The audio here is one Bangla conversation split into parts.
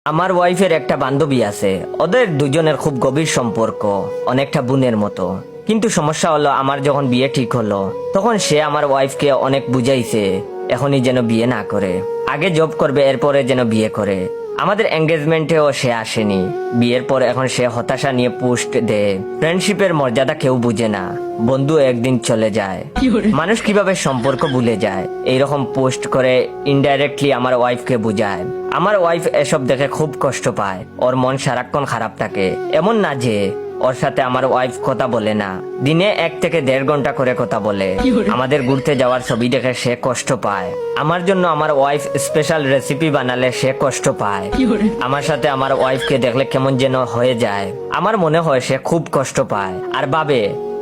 আমার ওয়াইফের একটা বান্ধবী আছে, ওদের দুজনের খুব গভীর সম্পর্ক, অনেকটা বোনের মতো। কিন্তু সমস্যা হলো, আমার যখন বিয়ে ঠিক হলো তখন সে আমার ওয়াইফকে অনেক বুঝাইছে এখনই যেন বিয়ে না করে, আগে জব করবে এরপরে যেন বিয়ে করে। আমাদের এঙ্গেজমেন্টেও সে আসেনি। বিয়ের পর এখন সে হতাশা নিয়ে পোস্ট দেয়। ফ্রেন্ডশিপের মর্যাদা কেউ বুঝে না, বন্ধু একদিন চলে যায়, মানুষ কিভাবে সম্পর্ক ভুলে যায়। এইরকম পোস্ট করে ইনডাইরেক্টলি আমার ওয়াইফকে বুঝায়। আমার ওয়াইফ এসব দেখে খুব কষ্ট পায়, ওর মন সারাক্ষণ খারাপ থাকে। এমন না যে ওর সাথে আমার ওয়াইফ কথা বলে না, দিনে 1 থেকে 1.5 ঘন্টা করে কথা বলে। আমাদের ঘুরতে যাওয়ার ছবি দেখে সে কষ্ট পায়। আমার জন্য আমার ওয়াইফ স্পেশাল রেসিপি বানালে সে কষ্ট পায়। আমার সাথে আমার ওয়াইফকে দেখলে কেমন যেন হয়ে যায়। আমার মনে হয় সে খুব কষ্ট পায় আর ভাবে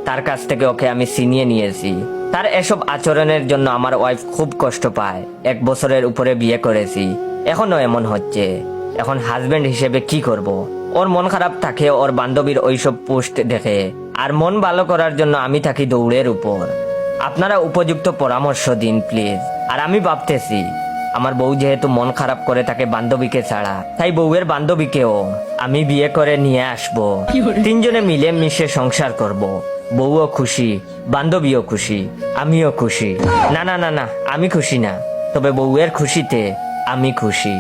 তার কাছ থেকে ওকে আমি ছিনিয়ে নিয়েছি। তার এসব আচরণের জন্য আমার ওয়াইফ খুব কষ্ট পায়। 1 বছরের উপরে বিয়ে করেছি, এখনো এমন হচ্ছে। এখন হাজবেন্ড হিসেবে কি করব? ওর মন খারাপ থাকে ওর বান্ধবীর ওইসব পোস্ট দেখে, আর মন ভালো করার জন্য আমি থাকি দৌড়ের উপর। আপনারা উপযুক্ত পরামর্শ দিন প্লিজ। আর আমি ভাবতেছি, আমার বউ যেহেতু মন খারাপ করে থাকে বান্ধবীকে ছাড়া, তাই বউয়ের বান্ধবীকেও আমি বিয়ে করে নিয়ে আসবো। 3 জনে মিলে মিশে সংসার করব। বউও খুশি, বান্ধবীও খুশি, আমিও খুশি। না না না না, আমি খুশি না, তবে বউয়ের খুশিতে আমি খুশি।